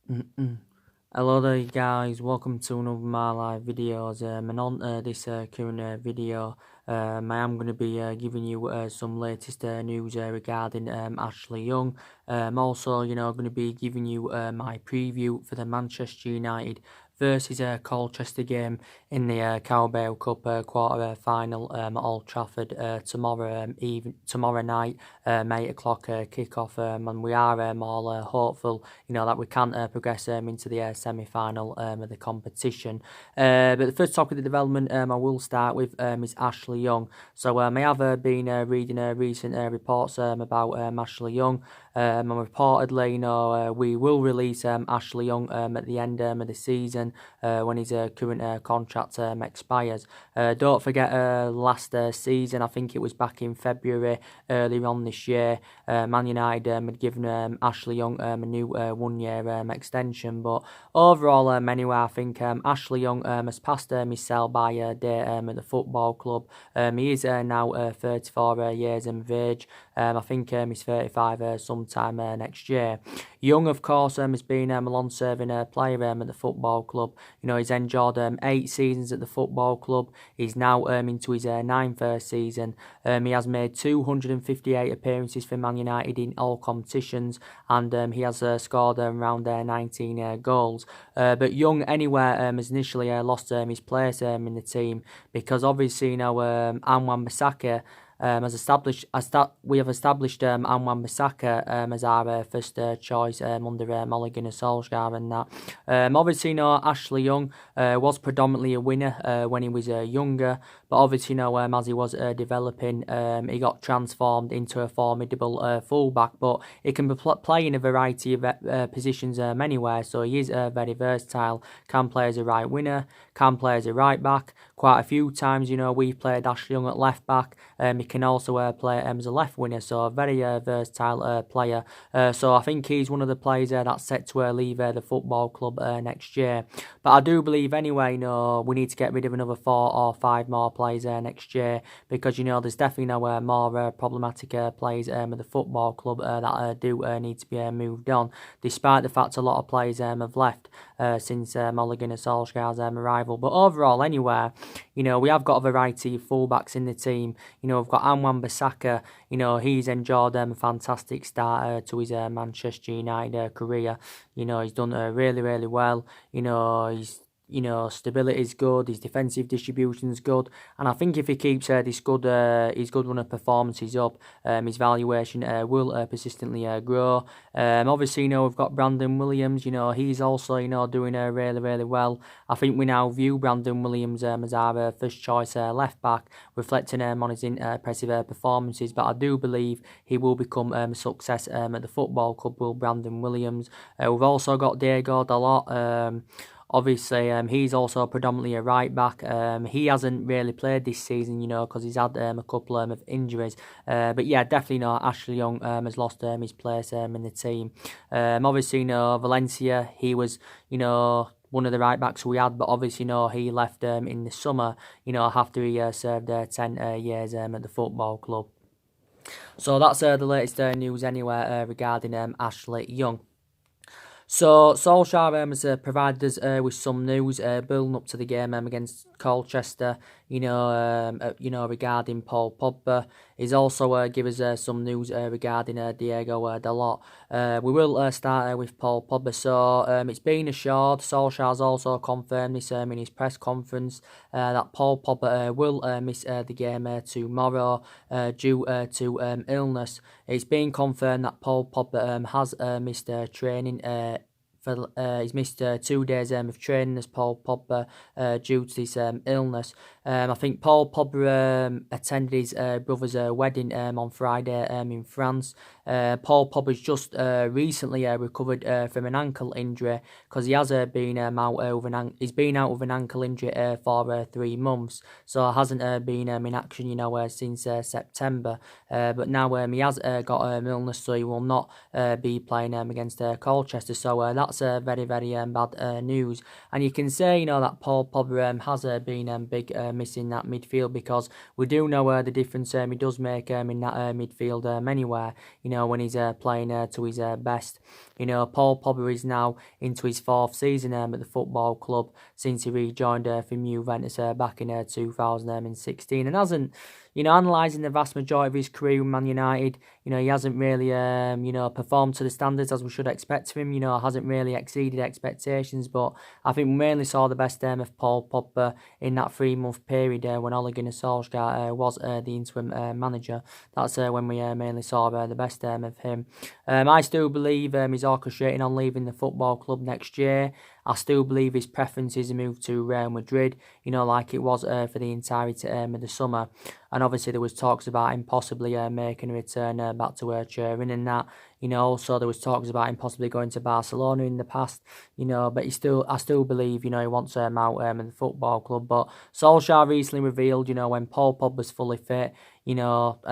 Mm-mm. Hello there guys, welcome to another of my live videos, and on this current video I am going to be giving you some latest news regarding Ashley Young. Also, going to be giving you my preview for the Manchester United versus Colchester game in the Carabao Cup quarter final at Old Trafford tomorrow night, 8 o'clock kick-off, and we are all hopeful that we can progress into the semi-final of the competition. But the first topic of the development I will start with is Ashley Young. So I have been reading recent reports about Ashley Young, and reportedly, we will release Ashley Young at the end of the season when his current contract expires. Don't forget, last season, I think it was back in February, earlier on this year, Man United had given Ashley Young a new 1 year extension. But overall, anyway, I think Ashley Young has passed his sell-by date at the football club. He is now 34 years of age. I think he's 35 sometime next year. Young, of course, has been a long-serving player at the football club. He's enjoyed 8 seasons at the football club. He's now into his 9th season. He has made 258 appearances for Man United in all competitions, and he has scored around 19 goals. But Young, anyway, has initially lost his place in the team because obviously, Anwan Bissaka we have established Anwan Bissaka as our first choice under Ole Gunnar Solskjaer, and that. Obviously, Ashley Young was predominantly a winner when he was younger, but obviously, as he was developing, he got transformed into a formidable fullback. But he can play in a variety of positions anyway, so he is very versatile. Can play as a right winger, can play as a right back. Quite a few times, we played Ashley Young at left back. He can also play as a left winger, so a very versatile player. So I think he's one of the players that's set to leave the football club next year. But I do believe anyway, we need to get rid of another 4 or 5 more players next year, because there's definitely more problematic players at the football club that do need to be moved on, despite the fact a lot of players have left since Ole Gunnar Solskjaer's arrival. But overall, anyway, we have got a variety of fullbacks in the team. We've got Anwan Bissaka. He's enjoyed a fantastic start to his Manchester United career. He's done really, really well. Stability is good, his defensive distribution is good, and I think if he keeps his good run of performances up, his valuation will persistently grow. Obviously, we've got Brandon Williams. He's also doing really, really well. I think we now view Brandon Williams as our first choice left back, reflecting on his impressive performances. But I do believe he will become a success at the football club, will Brandon Williams. We've also got Diego Dalot. Obviously, he's also predominantly a right back. He hasn't really played this season, because he's had a couple of injuries. But yeah, definitely Ashley Young has lost his place in the team. Obviously, Valencia, he was, one of the right backs we had, but obviously, he left in the summer, after he served 10 years at the football club. So that's the latest news anyway regarding Ashley Young. So Solskjaer has provided us with some news building up to the game against Colchester. Regarding Paul Pogba. He's also give us some news regarding Diego Dalot. We will start with Paul Pogba. So it's been assured. Solskjaer's also confirmed this in his press conference that Paul Pogba will miss the game tomorrow due to illness. It's been confirmed that Paul Pogba has missed training. He's missed 2 days of training as Paul Pogba due to this illness. I think Paul Pogba attended his brother's wedding on Friday in France. Paul Pogba's just recently recovered from an ankle injury, because he has been he's been out with an ankle injury for 3 months, so hasn't been in action since September. But now he has got illness, so he will not be playing against Colchester. So that's that's very, very bad news. And you can say, that Paul Pogba has been big missing that midfield, because we do know the difference he does make in that midfield anywhere, when he's playing to his best. Paul Pogba is now into his 4th season at the football club since he rejoined from Juventus back in 2016, and hasn't, analysing the vast majority of his career in Man United, he hasn't really, performed to the standards as we should expect of him. Hasn't really exceeded expectations. But I think we mainly saw the best of Paul Pogba in that 3-month period when Ole Gunnar Solskjaer was the interim manager. That's when we mainly saw the best of him. I still believe he's orchestrating on leaving the football club next year. I still believe his preference is to move to Real Madrid, like it was for the entirety of the summer. And obviously there was talks about him possibly making a return back to Turin and that. Also there was talks about him possibly going to Barcelona in the past, but I still believe, he wants out in the football club. But Solskjaer recently revealed, when Paul Pogba's fully fit, and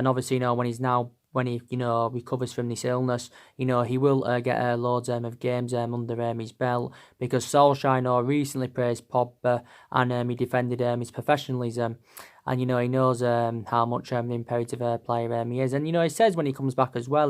obviously, when he, recovers from this illness, he will get loads of games under his belt, because Solskjaer, recently praised Pogba, and he defended his professionalism. And, he knows how much an imperative player he is. And, he says when he comes back as well,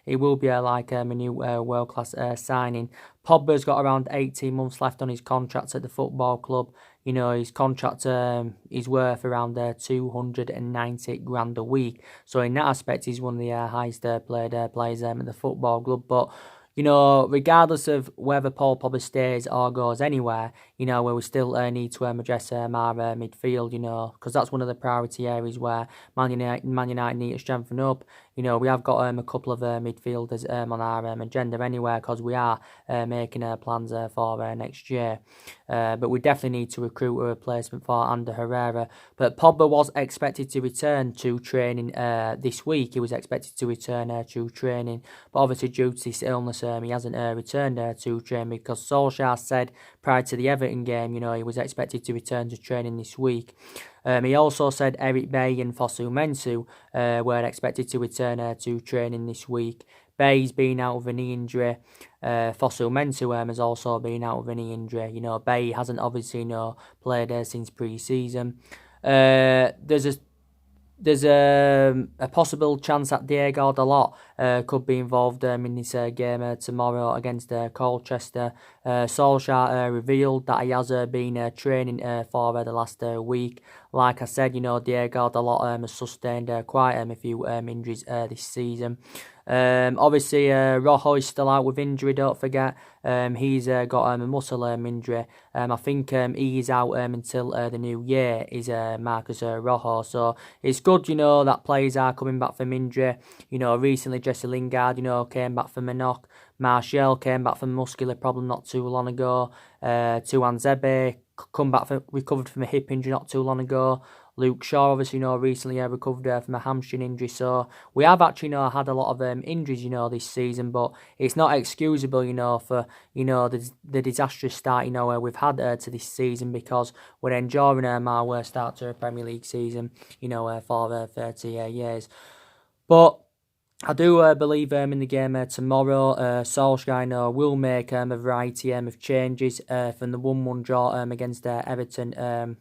it will be like a new world-class signing. Pogba's got around 18 months left on his contract at the football club. His contract is worth around 290 grand a week. So in that aspect, he's one of the highest paid players at the football club. But, regardless of whether Paul Pogba stays or goes anywhere, we still need to address our midfield, because that's one of the priority areas where Man United need to strengthen up. We have got a couple of midfielders on our agenda anyway, because we are making plans for next year. But we definitely need to recruit a replacement for Ander Herrera. But Pogba was expected to return to training this week. He was expected to return to training, but obviously due to this illness, he hasn't returned to training, because Solskjaer said prior to the Everton game, he was expected to return to training this week. He also said Eric Bailly and Fosu Mensah were expected to return to training this week. Bay's been out with a knee injury. Fosu Mensah has also been out with a knee injury. Bay hasn't obviously played since pre-season. There's a possible chance that Diego Dalot could be involved in this game tomorrow against Colchester. Solskjaer revealed that he has been training for the last week. Like I said, Diego Dalot has sustained quite a few injuries this season. Obviously, Rojo is still out with injury, don't forget. He's got a muscle injury. I think he is out until the new year, is Marcus Rojo. So it's good, that players are coming back from injury. Recently Jesse Lingard, came back from a knock. Martial came back from a muscular problem not too long ago. Tuanzebe recovered from a hip injury not too long ago. Luke Shaw, obviously, recently recovered from a hamstring injury. So we have actually, had a lot of injuries, this season. But it's not excusable, for, the disastrous start, we've had to this season, because we're enjoying our worst start to a Premier League season, for 30 years. But I do believe in the game tomorrow. Solskjaer will make a variety of changes from the 1-1 draw against Everton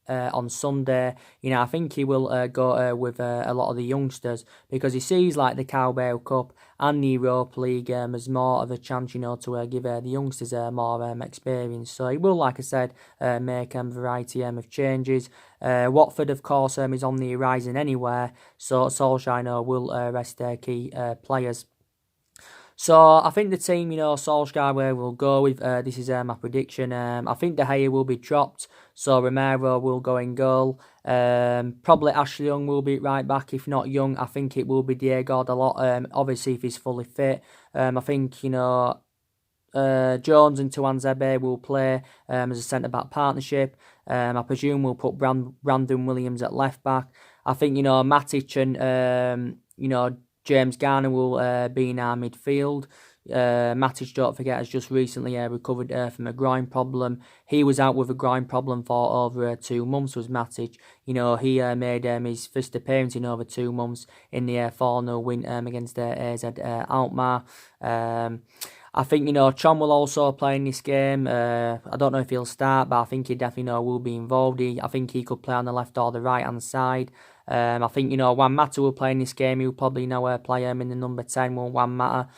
on Sunday. I think he will go with a lot of the youngsters, because he sees like the Carabao Cup and the Europa League as more of a chance, to give the youngsters more experience. So he will, like I said, make a variety of changes. Watford, of course, is on the horizon anywhere, so Solskjaer will rest their key players. So I think the team, Solskjaer will go with, this is my prediction, I think De Gea will be dropped, so Romero will go in goal. Probably Ashley Young will be right back. If not Young, I think it will be Diego Dalot, obviously if he's fully fit. I think, Jones and Tuanzebe will play as a centre-back partnership. I presume we'll put Brandon Williams at left-back. I think, Matic and, James Garner will be in our midfield. Matic, don't forget, has just recently recovered from a groin problem. He was out with a groin problem for over 2 months, was Matic. He made his first appearance in over 2 months in the 4-0 win against AZ Alkmaar. I think, Chon will also play in this game. I don't know if he'll start, but I think he definitely, will be involved. I think he could play on the left or the right-hand side. I think, Juan Mata will play in this game. He'll probably, play him in the number 10, will Juan Mata.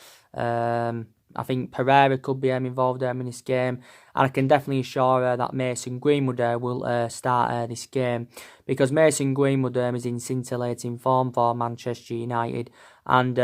I think Pereira could be involved in this game. And I can definitely assure that Mason Greenwood will start this game. Because Mason Greenwood is in scintillating form for Manchester United. And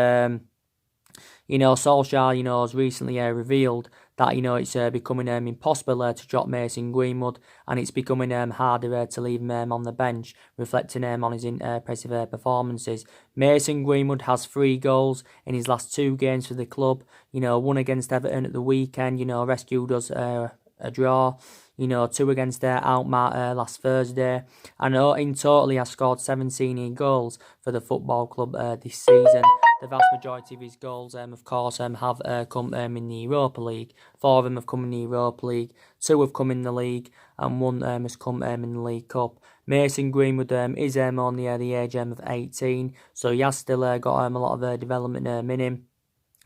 Solskjaer, has recently revealed that, it's becoming impossible to drop Mason Greenwood, and it's becoming harder to leave him on the bench, reflecting on his impressive performances. Mason Greenwood has 3 goals in his last 2 games for the club. One against Everton at the weekend, rescued us a draw. 2 against Alkmaar last Thursday. And in total, he has scored 17 goals for the football club this season. The vast majority of his goals, of course, have come in the Europa League. 4 of them have come in the Europa League, 2 have come in the league, and 1 has come in the League Cup. Mason Greenwood is only the age of 18, so he has still got a lot of development in him.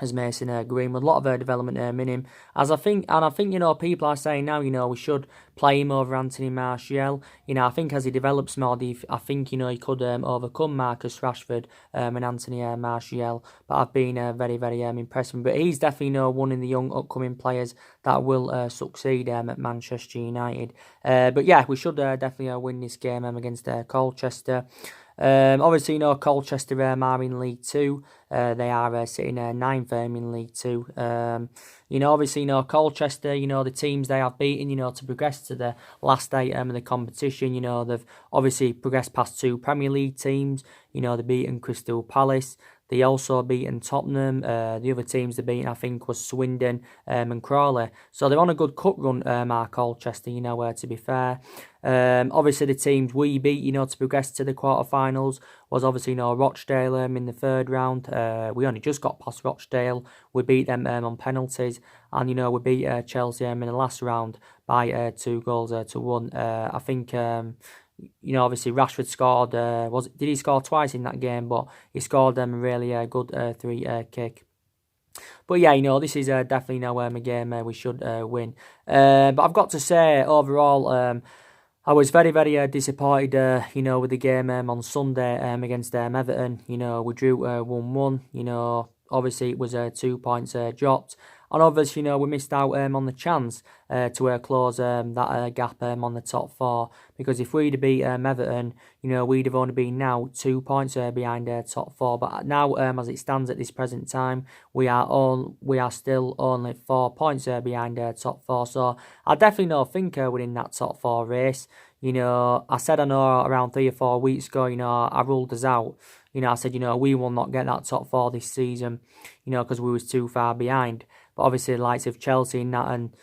As Mason Greenwood, a lot of development in him. I think, people are saying now, we should play him over Anthony Martial. I think as he develops more, I think, he could overcome Marcus Rashford and Anthony Martial. But I've been very, very impressed with him. But he's definitely, one of the young upcoming players that will succeed at Manchester United. But yeah, we should definitely win this game against Colchester. Obviously, Colchester are in League 2. They are sitting 9th in League 2. Obviously, Colchester, the teams they have beaten, to progress to the last 8 of the competition. They've obviously progressed past 2 Premier League teams. They've beaten Crystal Palace. They also beaten Tottenham. The other teams they beaten, I think, was Swindon and Crawley. So they're on a good cup run, Colchester, to be fair. Obviously, the teams we beat, to progress to the quarterfinals was obviously, Rochdale in the 3rd round. We only just got past Rochdale. We beat them on penalties. And, we beat Chelsea in the last round by 2 goals to 1. I think... obviously Rashford scored. Did he score twice in that game? But he scored a really good 3 kick. But yeah, this is definitely a game we should win. But I've got to say, overall, I was very, very disappointed, with the game on Sunday against Everton. We drew 1-1. Obviously it was 2 points dropped. And obviously, we missed out on the chance to close that gap on the top 4. Because if we'd have beat Everton, we'd have only been now 2 points behind top 4. But now, as it stands at this present time, we are still only 4 points behind top 4. So I definitely think we're in that top 4 race. I said around 3 or 4 weeks ago, I ruled us out. I said, we will not get that top 4 this season, because we was too far behind. But obviously, the likes of Chelsea and that and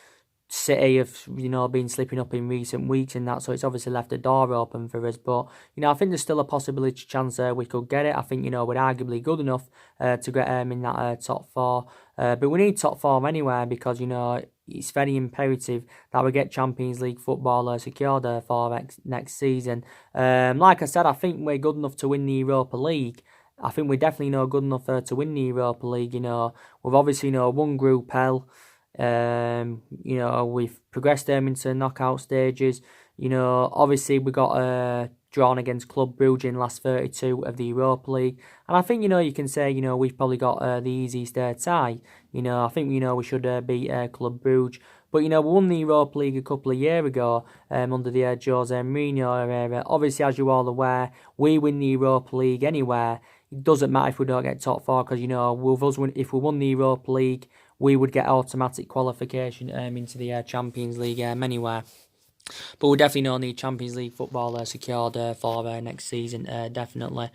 City have, been slipping up in recent weeks and that, so it's obviously left the door open for us. But, I think there's still a possibility chance we could get it. I think, we're arguably good enough to get in that top 4. But we need top 4 anyway because, it's very imperative that we get Champions League football secured for next season. Like I said, I think we're good enough to win the Europa League. I think we're definitely good enough to win the Europa League. We've obviously won Group L. We've progressed them into knockout stages. Obviously we got drawn against Club Brugge in the last 32 of the Europa League. And I think, you can say, we've probably got the easiest tie. I think, we should beat Club Brugge. But, we won the Europa League a couple of years ago under the Jose Mourinho era. Obviously, as you're all aware, we win the Europa League anywhere. It doesn't matter if we don't get top 4 because, if we won the Europa League, we would get automatic qualification into the Champions League anywhere. But we definitely don't need Champions League football secured for next season, definitely.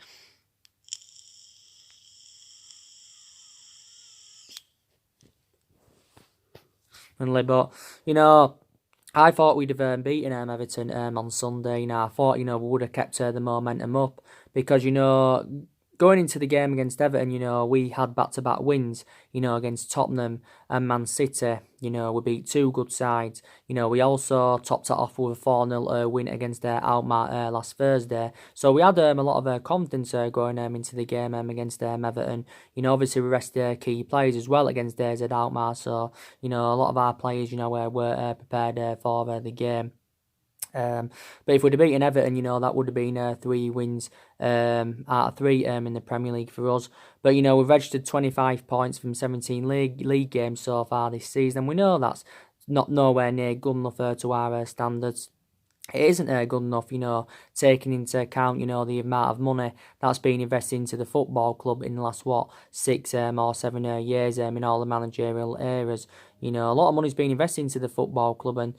But, I thought we'd have beaten Everton on Sunday. I thought, we would have kept the momentum up because, going into the game against Everton, we had back-to-back wins, against Tottenham and Man City. We beat two good sides. We also topped it off with a 4-0 win against Alkmaar last Thursday. So we had a lot of confidence going into the game against Everton. Obviously we rested key players as well against AZ Alkmaar. So, a lot of our players, were prepared for the game. But if we'd have beaten Everton, that would have been 3 wins out of 3 in the Premier League for us. But, we've registered 25 points from 17 league games so far this season. And we know that's nowhere near good enough to our standards. It isn't good enough, taking into account, the amount of money that's been invested into the football club in the last, 6 or 7 years in all the managerial eras. A lot of money's been invested into the football club and,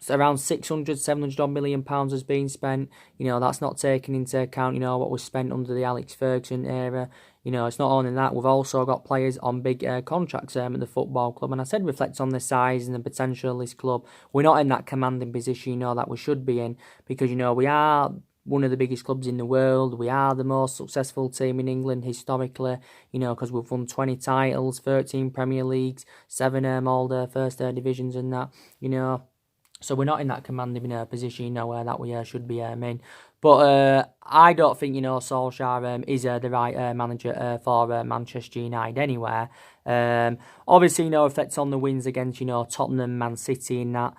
around 600, 700 odd million pounds has been spent. That's not taking into account, what was spent under the Alex Ferguson era. It's not only that, we've also got players on big contracts at the football club. And I said reflect on the size and the potential of this club. We're not in that commanding position, that we should be in. Because, we are one of the biggest clubs in the world. We are the most successful team in England historically, because we've won 20 titles, 13 Premier Leagues, 7 all the first divisions and that, So we're not in that commanding position, where that we should be in. But I don't think, Solskjaer is the right manager for Manchester United anywhere. Obviously, reflects on the wins against, Tottenham, Man City and that.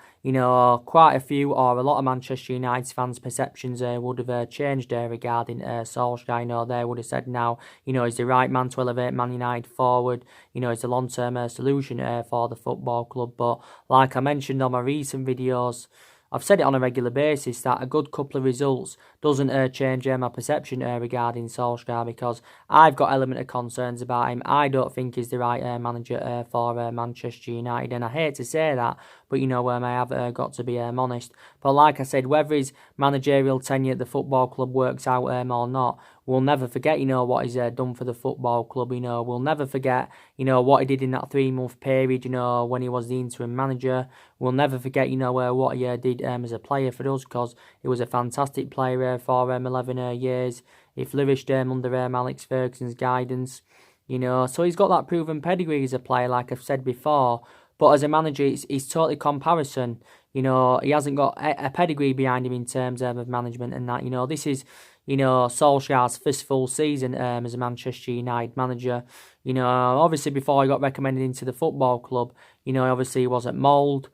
Quite a few or a lot of Manchester United fans' perceptions would have changed regarding Solskjaer. They would have said now, he's the right man to elevate Man United forward. He's a long-term solution for the football club. But like I mentioned on my recent videos, I've said it on a regular basis that a good couple of results doesn't change my perception regarding Solskjaer, because I've got element of concerns about him. I don't think he's the right manager for Manchester United, and I hate to say that, but I have got to be honest. But like I said, whether his managerial tenure at the football club works out or not, we'll never forget, what he's done for the football club. We'll never forget, what he did in that 3-month period, when he was the interim manager. We'll never forget, what he did as a player for us, because he was a fantastic player for 11 years. He flourished under Alex Ferguson's guidance, So he's got that proven pedigree as a player, like I've said before. But as a manager, it's totally comparison. He hasn't got a pedigree behind him in terms of management and that. This is, Solskjaer's first full season as a Manchester United manager. Obviously before he got recommended into the football club, obviously he wasn't Mould.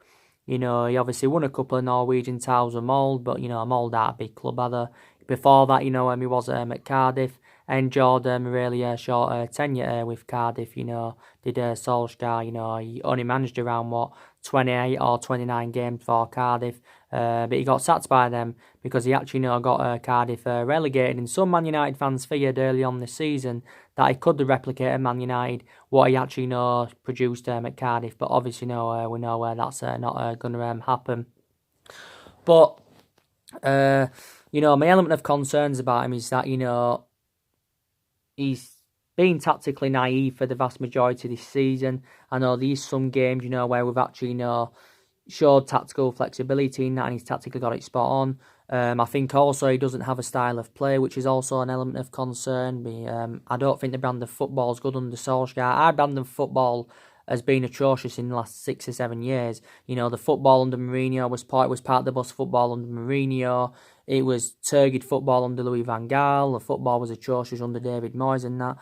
He obviously won a couple of Norwegian titles with Mould, but, Mould aren't a big club either. Before that, he was at Cardiff. Enjoyed a really short tenure with Cardiff, did Solskjaer, he only managed around, 28 or 29 games for Cardiff, but he got sacked by them because he actually, got Cardiff relegated, and some Man United fans feared early on this season that he could replicate at Man United what he actually, produced at Cardiff, but obviously, we know that's not going to happen. But, my element of concerns about him is that, he's been tactically naive for the vast majority of this season. I know there's some games, where we've actually, showed tactical flexibility in that, and he's tactically got it spot on. I think also he doesn't have a style of play, which is also an element of concern. I don't think the brand of football is good under Solskjaer. Our brand of football has been atrocious in the last 6 or 7 years. The football under Mourinho was part of the bus football under Mourinho. It was turgid football under Louis van Gaal. The football was atrocious under David Moyes and that.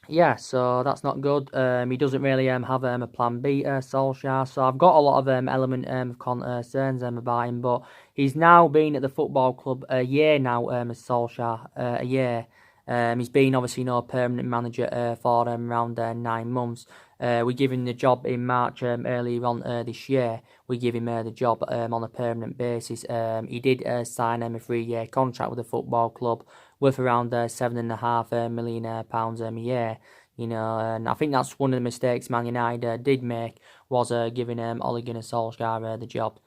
Yeah, so that's not good. He doesn't really have a plan B, Solskjaer. So I've got a lot of element of concerns about him. But he's now been at the football club a year now, as Solskjaer, a year. He's been obviously permanent manager for around 9 months. We give him the job in March earlier on this year. We give him the job on a permanent basis. He did sign a 3-year contract with the football club worth around £7.5 million pounds a year. And I think that's one of the mistakes Man United did make, was giving Ole Gunnar Solskjaer the job.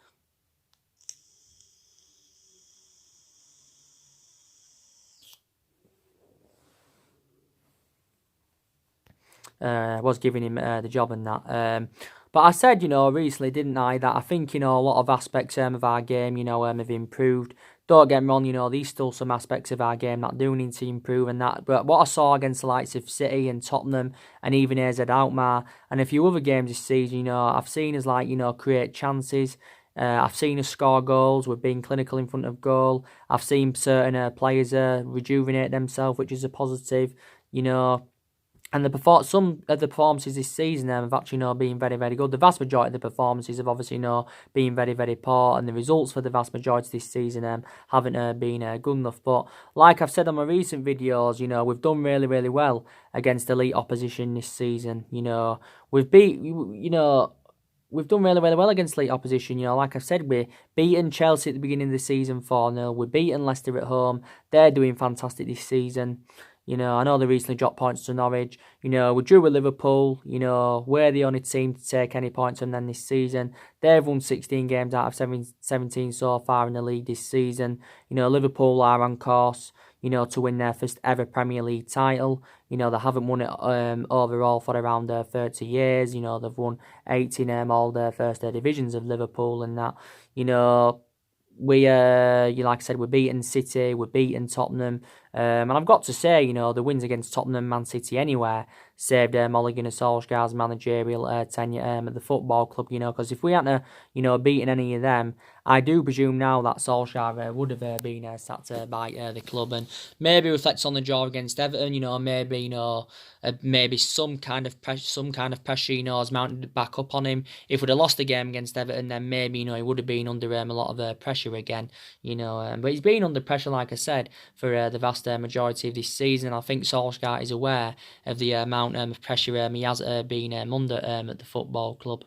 Was giving him the job and that. But I said, recently, didn't I, that I think, a lot of aspects of our game, have improved. don't get me wrong, there's still some aspects of our game that do need to improve and that. But what I saw against the likes of City and Tottenham and even AZ Alkmaar and a few other games this season, I've seen us create chances. I've seen us score goals. We've been clinical in front of goal. I've seen certain players rejuvenate themselves, which is a positive. And some of the performances this season have actually been very, very good. The vast majority of the performances have obviously been very, very poor, and the results for the vast majority this season haven't been good enough. But like I've said on my recent videos, we've done really, really well against elite opposition this season. We've done really, really well against elite opposition. Like I've said, we're beaten Chelsea at the beginning of the season 4-0. We're beaten Leicester at home. They're doing fantastic this season. I know they recently dropped points to Norwich. We drew with Liverpool. We're the only team to take any points from them this season. They've won 16 games out of 17 so far in the league this season. Liverpool are on course, to win their first ever Premier League title. They haven't won it overall for around 30 years. They've won 18 all their first divisions of Liverpool and that. We, like I said, we're beating City, we're beating Tottenham. And I've got to say, the wins against Tottenham, Man City anywhere saved Ole Gunnar Solskjaer's managerial tenure at the football club, because if we hadn't, beaten any of them, I do presume now that Solskjaer would have been sacked by the club, and maybe reflects on the draw against Everton, maybe some kind of pressure, is mounted back up on him. If we'd have lost the game against Everton, then maybe, he would have been under a lot of pressure again, but he's been under pressure, like I said, for the vast majority of this season. I think Solskjaer is aware of the amount of pressure he has been under at the football club.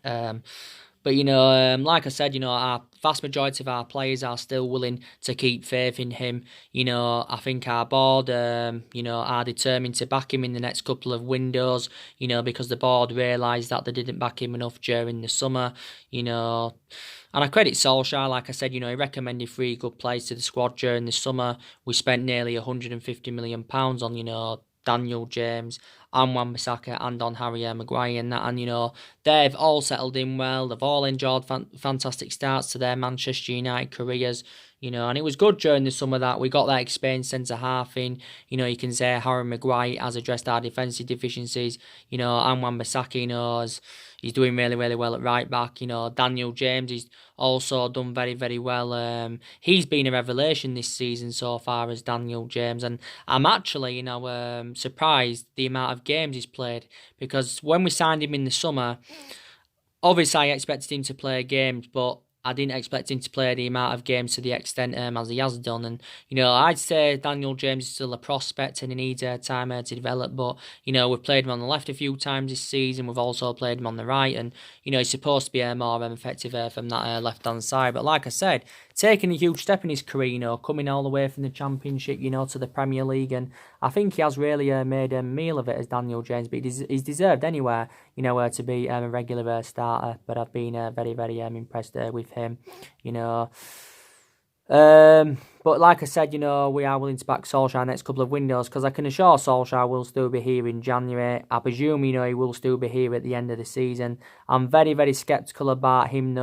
But, like I said, our vast majority of our players are still willing to keep faith in him. I think our board, are determined to back him in the next couple of windows, because the board realised that they didn't back him enough during the summer, And I credit Solskjaer, like I said, he recommended 3 good players to the squad during the summer. We spent nearly £150 million on, Daniel James, and Wan-Bissaka, and on Harry Maguire and that, and they've all settled in well. They've all enjoyed fantastic starts to their Manchester United careers. And it was good during the summer that we got that experienced centre half in. You can say Harry Maguire has addressed our defensive deficiencies. And Wan-Bissaka, he's doing really, really well at right back. Daniel James, he's also done very, very well. He's been a revelation this season so far as Daniel James, and I'm actually, surprised the amount of games he's played, because when we signed him in the summer, obviously I expected him to play games, but I didn't expect him to play the amount of games to the extent as he has done. And, I'd say Daniel James is still a prospect and he needs time to develop. But, we've played him on the left a few times this season. We've also played him on the right. And, he's supposed to be more effective from that left-hand side. But like I said, taking a huge step in his career, coming all the way from the Championship, to the Premier League. And I think he has really made a meal of it as Daniel James. But he's deserved anywhere, to be a regular starter. But I've been very, very impressed with him, but like I said, we are willing to back Solskjaer next couple of windows, because I can assure Solskjaer will still be here in January. I presume, he will still be here at the end of the season. I'm very, very sceptical about him,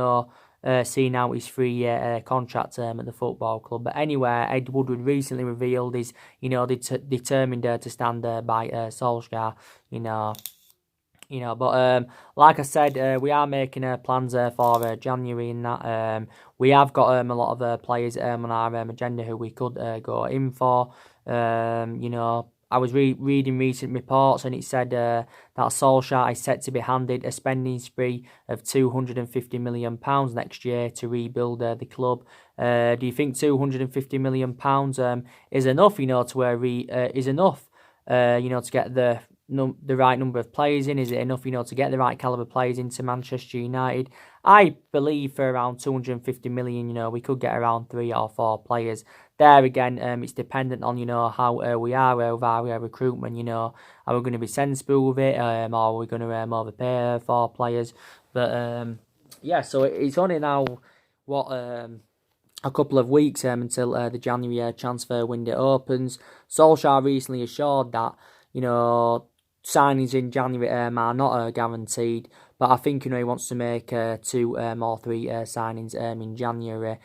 seeing out his 3-year contract term at the football club. But anyway, Ed Woodward recently revealed he's, determined to stand by Solskjaer, But like I said, we are making plans for January and that. We have got a lot of players on our agenda who we could go in for. I was reading recent reports, and it said that Solskjaer is set to be handed a spending spree of £250 million next year to rebuild the club. Do you think £250 million is enough? Is enough? To get the right number of players in? Is it enough, to get the right calibre players into Manchester United? I believe for around 250 million, we could get around 3 or 4 players. There again, it's dependent on, how we are with our recruitment, are we going to be sensible with it, or are we going to overpay for players? But, yeah, so it's only now, a couple of weeks until the January transfer window opens. Solskjaer recently assured that, signings in January are not guaranteed, but I think he wants to make 2 or 3 signings in January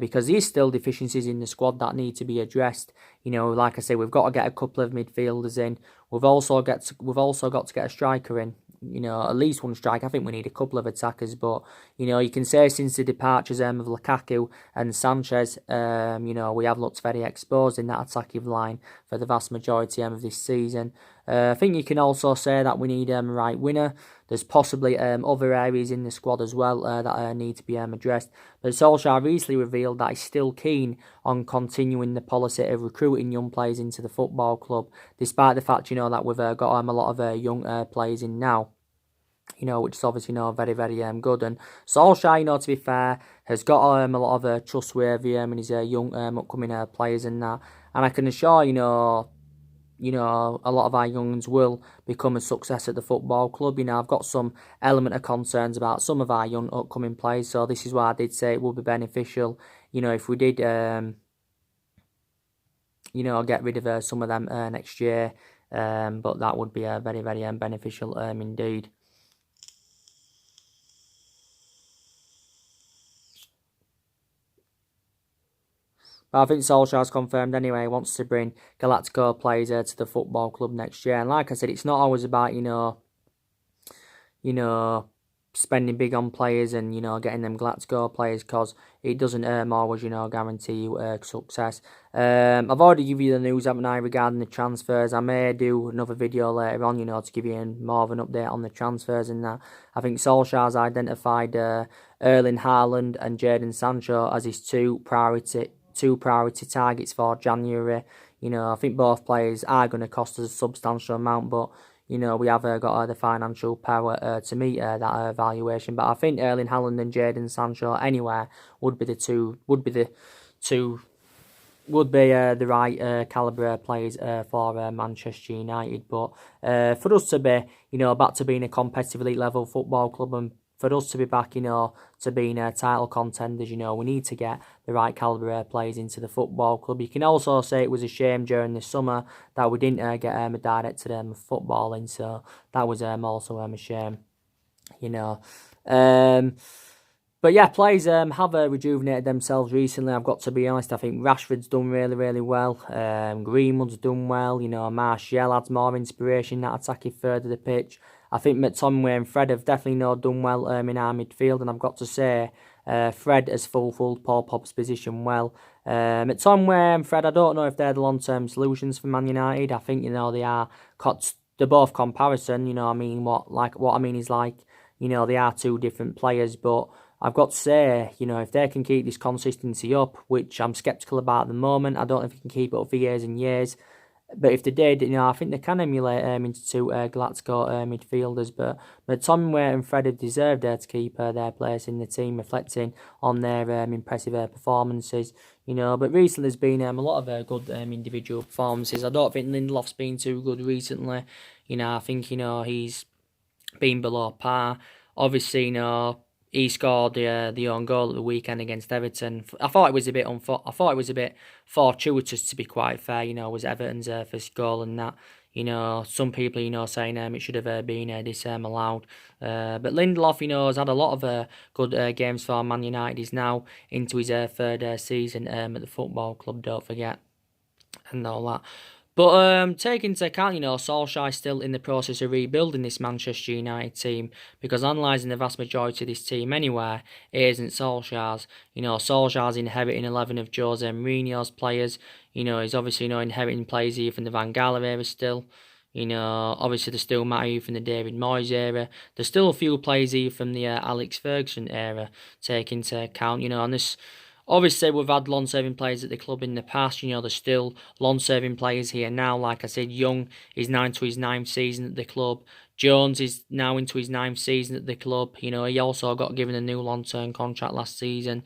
because there is still deficiencies in the squad that need to be addressed. Like I say, we've got to get a couple of midfielders in. We've also got to get a striker in. At least one striker. I think we need a couple of attackers, but you can say since the departures of Lukaku and Sanchez, we have looked very exposed in that attacking line for the vast majority of this season. I think you can also say that we need a right winger. There's possibly other areas in the squad as well that need to be addressed. But Solskjaer recently revealed that he's still keen on continuing the policy of recruiting young players into the football club, despite the fact that we've got a lot of young players in now. Which is obviously very, very good. And Solskjaer, to be fair, has got a lot of trustworthy and his young upcoming players and that. And I can assure a lot of our youngs will become a success at the football club. I've got some element of concerns about some of our young upcoming players. So this is why I did say it would be beneficial, if we did, get rid of some of them next year. But that would be very, very beneficial indeed. But I think Solskjaer's confirmed anyway he wants to bring Galactico players to the football club next year. And like I said, it's not always about, spending big on players and, getting them Galactico players, because it doesn't always, guarantee you success. I've already given you the news, haven't I, regarding the transfers. I may do another video later on, to give you more of an update on the transfers and that. I think Solskjaer's identified Erling Haaland and Jadon Sancho as his two priority targets for January. I think both players are going to cost us a substantial amount, but we have got the financial power to meet that valuation. But I think Erling Haaland and Jadon Sancho anywhere would be the right calibre players for Manchester United. But for us to be back to being a competitive elite level football club, and for us to be back, to being title contenders, we need to get the right calibre players into the football club. You can also say it was a shame during the summer that we didn't get a director footballing, so that was also a shame, But yeah, players have rejuvenated themselves recently. I've got to be honest. I think Rashford's done really, really well. Greenwood's done well. Martial adds more inspiration, that attacking third of the pitch. I think McTominay and Fred have definitely done well in our midfield, and I've got to say Fred has fulfilled Paul Pogb's position well. McTominay and Fred, I don't know if they're the long-term solutions for Man United. I think they are. They're both comparison. What I mean is they are two different players, but I've got to say, if they can keep this consistency up, which I'm sceptical about at the moment, I don't know if they can keep it up for years and years. But if they did, I think they can emulate into two Galactico midfielders. But McTominay and Fred have deserved to keep their place in the team, reflecting on their impressive performances. But recently there's been a lot of good individual performances. I don't think Lindelof's been too good recently. I think he's been below par. Obviously, he scored the own goal at the weekend against Everton. I thought it was a bit fortuitous, to be quite fair. Was Everton's first goal and that. Some people saying it should have been disallowed. But Lindelof has had a lot of good games for Man United. He's now into his third season at the football club. Don't forget, and all that. But taking into account, Solskjaer is still in the process of rebuilding this Manchester United team, because analysing the vast majority of this team anywhere, it isn't Solskjaer's. Solskjaer's inheriting 11 of Jose Mourinho's players. He's obviously inheriting players here from the Van Gaal era still. Obviously there's still Matthew from the David Moyes era. There's still a few players here from the Alex Ferguson era, take into account, and this. Obviously, we've had long-serving players at the club in the past. There's still long-serving players here now. Like I said, Young is now into his 9th season at the club. Jones is now into his 9th season at the club. He also got given a new long-term contract last season.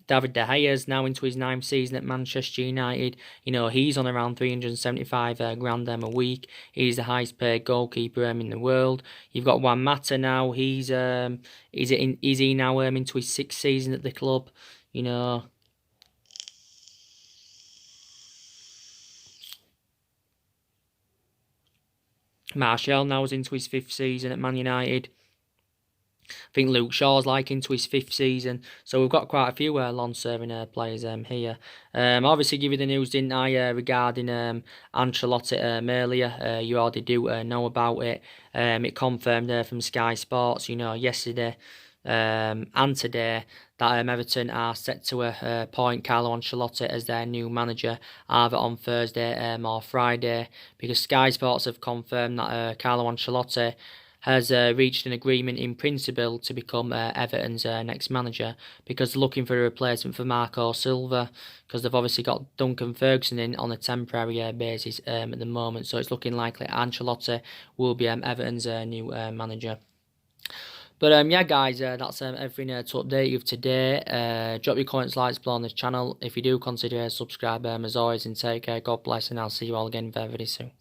David De Gea is now into his 9th season at Manchester United. He's on around 375 grand a week. He's the highest paid goalkeeper in the world. You've got Juan Mata now. Is he now into his 6th season at the club? Martial now is into his 5th season at Man United. I think Luke Shaw's into his 5th season. So we've got quite a few long-serving players here. Obviously give you the news, didn't I, regarding Ancelotti earlier. You already do know about it. It confirmed from Sky Sports, yesterday and today, that Everton are set to appoint Carlo Ancelotti as their new manager either on Thursday or Friday, because Sky Sports have confirmed that Carlo Ancelotti has reached an agreement in principle to become Everton's next manager, because they're looking for a replacement for Marco Silva, because they've obviously got Duncan Ferguson in on a temporary basis at the moment. So it's looking likely Ancelotti will be Everton's new manager. But yeah, guys, that's everything to update you today. Drop your comments, likes below on this channel. If you do, consider subscribe as always, and take care. God bless, and I'll see you all again very, very soon.